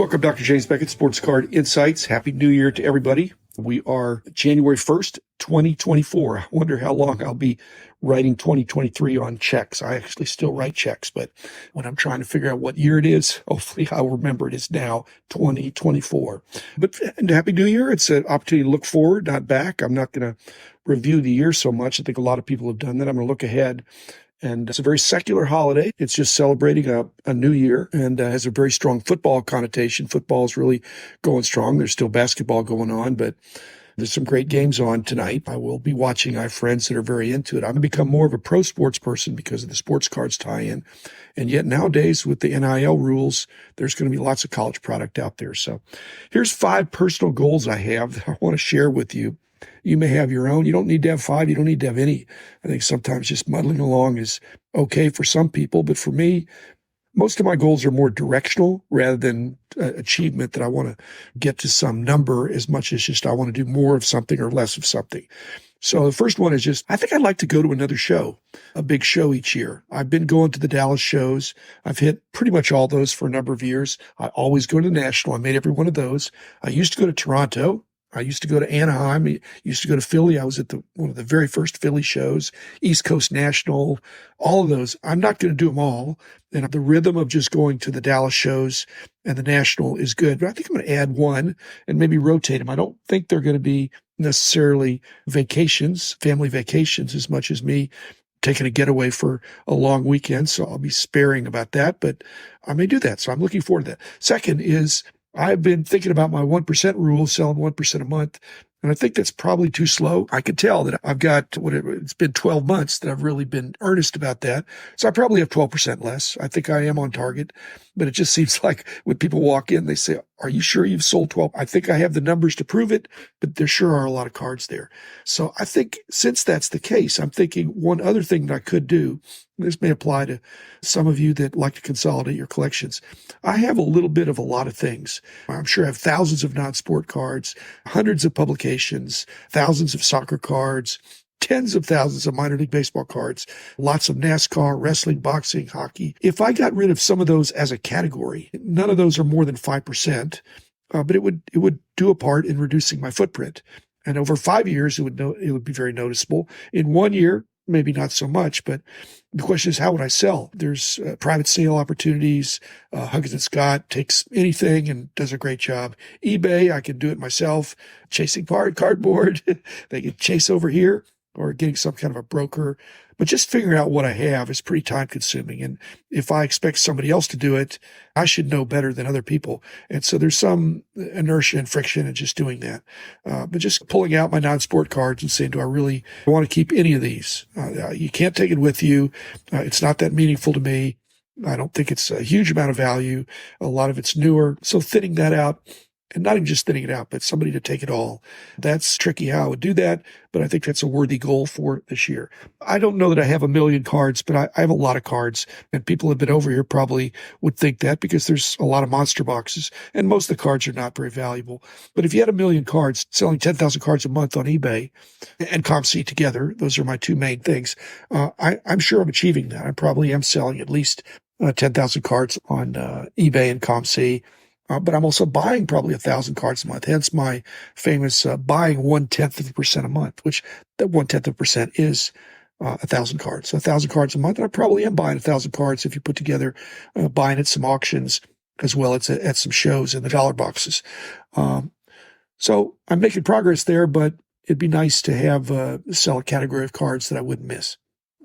Welcome, Dr. James Beckett, Sports Card Insights. Happy New Year to everybody. We are January 1st, 2024. I wonder how long I'll be writing 2023 on checks. I actually still write checks, but when I'm trying to figure out what year it is, hopefully I'll remember it is now 2024. But Happy New Year. It's an opportunity to look forward, not back. I'm not going to review the year so much. I think a lot of people have done that. I'm going to look ahead. And it's a very secular holiday. It's just celebrating a new year and has a very strong football connotation. Football is really going strong. There's still basketball going on, but there's some great games on tonight. I will be watching. I have friends that are very into it. I've become more of a pro sports person because of the sports cards tie-in. And yet nowadays with the NIL rules, there's going to be lots of college product out there. So here's 5 personal goals I have that I want to share with you. You may have your own. You don't need to have 5. You don't need to have any. I think sometimes just muddling along is okay for some people. But for me, most of my goals are more directional rather than achievement, that I want to get to some number as much as just I want to do more of something or less of something. So the first one is just, I think I'd like to go to another show, a big show each year. I've been going to the Dallas shows. I've hit pretty much all those for a number of years. I always go to the National. I made every one of those. I used to go to Toronto. I used to go to Anaheim. I used to go to Philly. I was at one of the very first Philly shows, East Coast National, all of those. I'm not going to do them all. And the rhythm of just going to the Dallas shows and the National is good. But I think I'm going to add one and maybe rotate them. I don't think they're going to be necessarily vacations, family vacations, as much as me taking a getaway for a long weekend. So I'll be sparing about that, but I may do that. So I'm looking forward to that. Second is, I've been thinking about my 1% rule, selling 1% a month, and I think that's probably too slow. I can tell that I've got it's been 12 months that I've really been earnest about that. So I probably have 12% less. I think I am on target, but it just seems like when people walk in, they say, "Are you sure you've sold 12?" I think I have the numbers to prove it, but there sure are a lot of cards there. So I think since that's the case, I'm thinking one other thing that I could do. This may apply to some of you that like to consolidate your collections. I have a little bit of a lot of things. I'm sure I have thousands of non-sport cards, hundreds of publications, thousands of soccer cards, tens of thousands of minor league baseball cards, lots of NASCAR, wrestling, boxing, hockey. If I got rid of some of those as a category, none of those are more than 5%, but it would do a part in reducing my footprint. And over 5 years, it would be very noticeable. In 1 year, maybe not so much, but the question is, how would I sell? There's private sale opportunities. Huggins & Scott takes anything and does a great job. eBay, I can do it myself. Chasing cardboard, they can chase over here, or getting some kind of a broker. But just figuring out what I have is pretty time consuming. And if I expect somebody else to do it, I should know better than other people. And so there's some inertia and friction in just doing that. But just pulling out my non-sport cards and saying, do I really want to keep any of these? You can't take it with you. It's not that meaningful to me. I don't think it's a huge amount of value. A lot of it's newer. So thinning that out, and not even just thinning it out, but somebody to take it all. That's tricky how I would do that, but I think that's a worthy goal for this year. I don't know that I have 1 million cards, but I have a lot of cards, and people have been over here probably would think that because there's a lot of monster boxes, and most of the cards are not very valuable. But if you had 1 million cards, selling 10,000 cards a month on eBay and ComC together, those are my 2 main things. I'm sure I'm achieving that. I probably am selling at least 10,000 cards on eBay and ComC. But I'm also buying probably 1,000 cards a month. Hence my famous buying 0.1% a month, which that 0.1% is 1,000 cards. So 1,000 cards a month. And I probably am buying 1,000 cards if you put together buying at some auctions as well as at some shows in the dollar boxes. So I'm making progress there, but it'd be nice to have sell a category of cards that I wouldn't miss.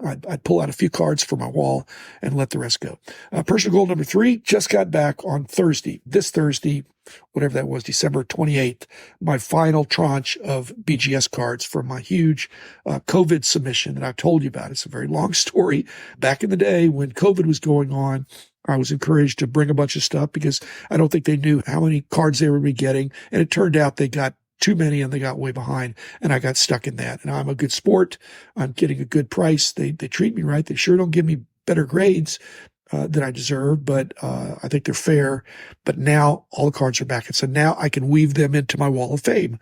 I'd pull out a few cards from my wall and let the rest go. Personal goal number 3, just got back on this Thursday, whatever that was, December 28th, my final tranche of BGS cards for my huge COVID submission that I've told you about. It's a very long story. Back in the day when COVID was going on, I was encouraged to bring a bunch of stuff because I don't think they knew how many cards they would be getting. And it turned out they got too many and they got way behind, and I got stuck in that. And I'm a good sport. I'm getting a good price. They treat me right. They sure don't give me better grades than I deserve, but I think they're fair. But now all the cards are back. And so now I can weave them into my wall of fame.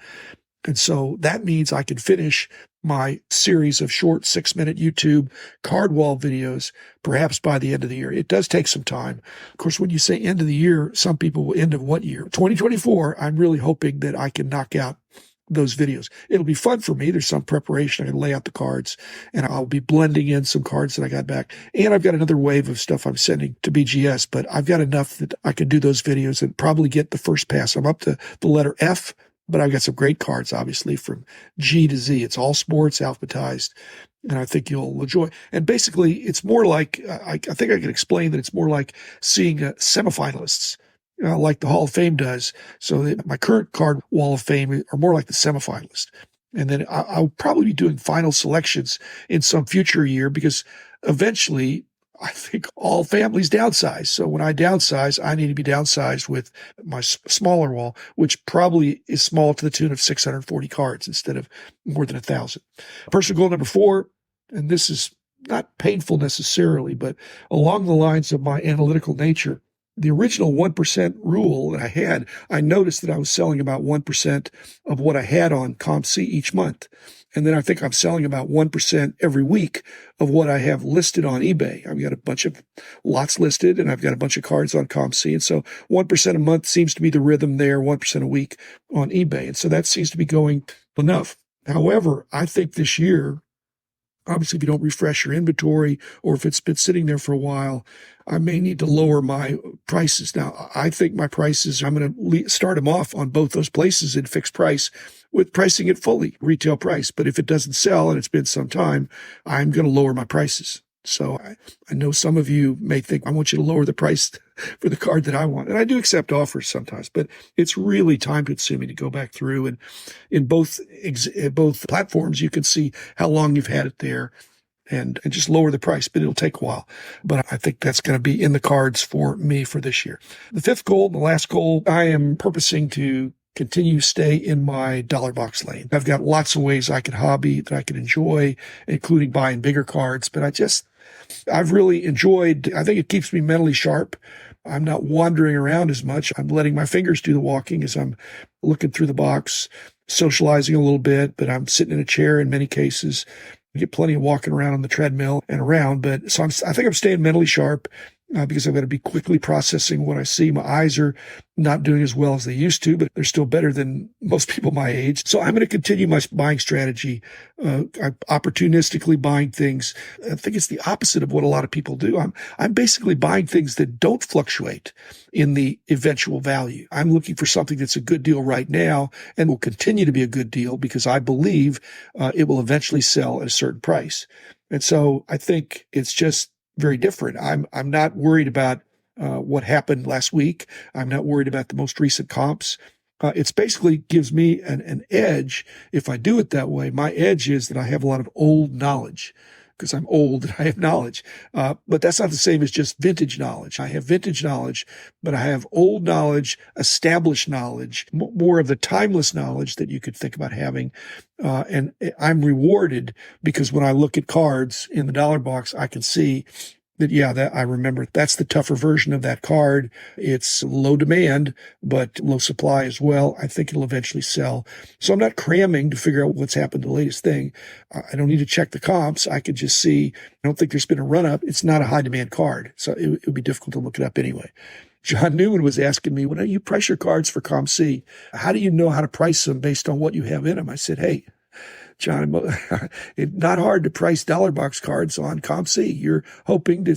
And so that means I can finish my series of short 6-minute YouTube card wall videos, perhaps by the end of the year. It does take some time. Of course, when you say end of the year, some people will end of what year? 2024, I'm really hoping that I can knock out those videos. It'll be fun for me. There's some preparation. I can lay out the cards, and I'll be blending in some cards that I got back. And I've got another wave of stuff I'm sending to BGS, but I've got enough that I can do those videos and probably get the first pass. I'm up to the letter F, but I've got some great cards, obviously, from G to Z. It's all sports, alphabetized, and I think you'll enjoy. And basically, it's more like, I think I can explain that it's more like seeing semifinalists, like the Hall of Fame does. So my current card wall of fame are more like the semifinalists. And then I'll probably be doing final selections in some future year, because eventually I think all families downsize. So when I downsize, I need to be downsized with my smaller wall, which probably is small to the tune of 640 cards instead of more than 1,000. Personal goal number 4, and this is not painful necessarily, but along the lines of my analytical nature, the original 1% rule that I had, I noticed that I was selling about 1% of what I had on ComC each month. And then I think I'm selling about 1% every week of what I have listed on eBay. I've got a bunch of lots listed, and I've got a bunch of cards on ComC. And so 1% a month seems to be the rhythm there, 1% a week on eBay. And so that seems to be going enough. However, I think this year, obviously, if you don't refresh your inventory, or if it's been sitting there for a while, I may need to lower my prices. Now, I think my prices, I'm going to start them off on both those places in fixed price, with pricing it fully, retail price. But if it doesn't sell and it's been some time, I'm going to lower my prices. So I know some of you may think, I want you to lower the price for the card that I want. And I do accept offers sometimes, but it's really time consuming to go back through. And in both platforms, you can see how long you've had it there and just lower the price, but it'll take a while. But I think that's going to be in the cards for me for this year. The 5th goal, the last goal, I am purposing to continue to stay in my dollar box lane. I've got lots of ways I could hobby, that I could enjoy, including buying bigger cards, but I've really enjoyed, I think it keeps me mentally sharp. I'm not wandering around as much. I'm letting my fingers do the walking as I'm looking through the box, socializing a little bit, but I'm sitting in a chair in many cases. I get plenty of walking around on the treadmill and around, but so I think I'm staying mentally sharp. Because I've got to be quickly processing what I see. My eyes are not doing as well as they used to, but they're still better than most people my age. So I'm going to continue my buying strategy, opportunistically buying things. I think it's the opposite of what a lot of people do. I'm basically buying things that don't fluctuate in the eventual value. I'm looking for something that's a good deal right now and will continue to be a good deal, because I believe it will eventually sell at a certain price. And so I think it's just very different. I'm not worried about what happened last week. I'm not worried about the most recent comps. It's basically gives me an edge if I do it that way. My edge is that I have a lot of old knowledge, because I'm old and I have knowledge. But that's not the same as just vintage knowledge. I have vintage knowledge, but I have old knowledge, established knowledge, more of the timeless knowledge that you could think about having. And I'm rewarded, because when I look at cards in the dollar box, I can see that, that I remember that's the tougher version of that card. It's low demand, but low supply as well. I think it'll eventually sell. So I'm not cramming to figure out what's happened to the latest thing. I don't need to check the comps. I could just see, I don't think there's been a run up. It's not a high demand card. So it would be difficult to look it up anyway. John Newman was asking me, when you price your cards for ComC, how do you know how to price them based on what you have in them? I said, hey, John, it's not hard to price dollar box cards on ComC. You're hoping to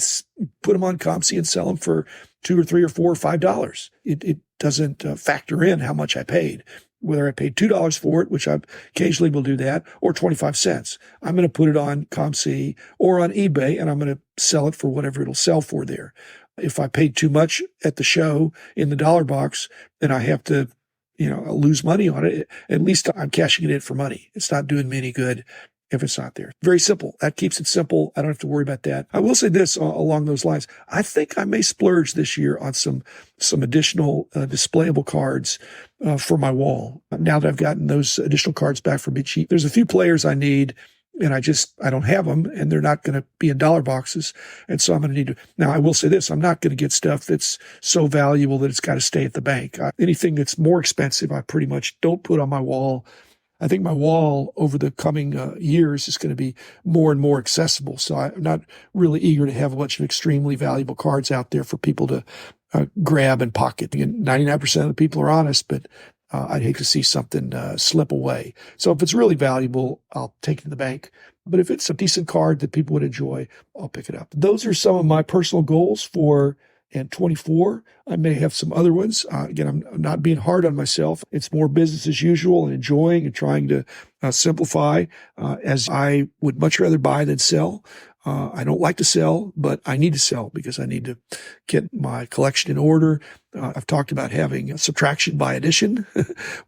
put them on ComC and sell them for $2 or $3 or $4 or $5. It doesn't factor in how much I paid. Whether I paid $2 for it, which I occasionally will do that, or 25 cents. I'm going to put it on ComC or on eBay, and I'm going to sell it for whatever it'll sell for there. If I paid too much at the show in the dollar box, then I have to lose money on it. At least I'm cashing it in for money. It's not doing me any good if it's not there. Very simple. That keeps it simple. I don't have to worry about that. I will say this along those lines. I think I may splurge this year on some additional displayable cards for my wall. Now that I've gotten those additional cards back from Big Cheap, there's a few players I need, and I don't have them, and they're not going to be in dollar boxes. And so I'm going to need to. Now, I will say this. I'm not going to get stuff that's so valuable that it's got to stay at the bank. Anything that's more expensive, I pretty much don't put on my wall. I think my wall over the coming years is going to be more and more accessible. So I'm not really eager to have a bunch of extremely valuable cards out there for people to grab and pocket. And 99% of the people are honest, but I'd hate to see something slip away. So if it's really valuable, I'll take it to the bank. But if it's a decent card that people would enjoy, I'll pick it up. Those are some of my personal goals for and 24. I may have some other ones. Again, I'm not being hard on myself. It's more business as usual and enjoying and trying to simplify as I would much rather buy than sell. I don't like to sell, but I need to sell because I need to get my collection in order. I've talked about having a subtraction by addition.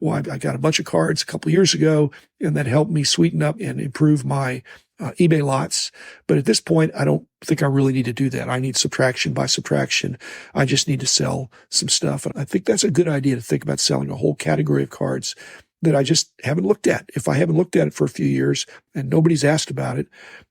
Well, I got a bunch of cards a couple of years ago, and that helped me sweeten up and improve my eBay lots. But at this point, I don't think I really need to do that. I need subtraction by subtraction. I just need to sell some stuff. And I think that's a good idea to think about selling a whole category of cards that I just haven't looked at. If I haven't looked at it for a few years and nobody's asked about it,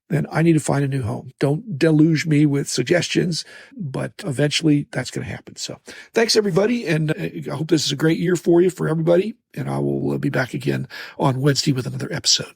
then I need to find a new home. Don't deluge me with suggestions, but eventually that's going to happen. So thanks, everybody. And I hope this is a great year for you, for everybody. And I will be back again on Wednesday with another episode.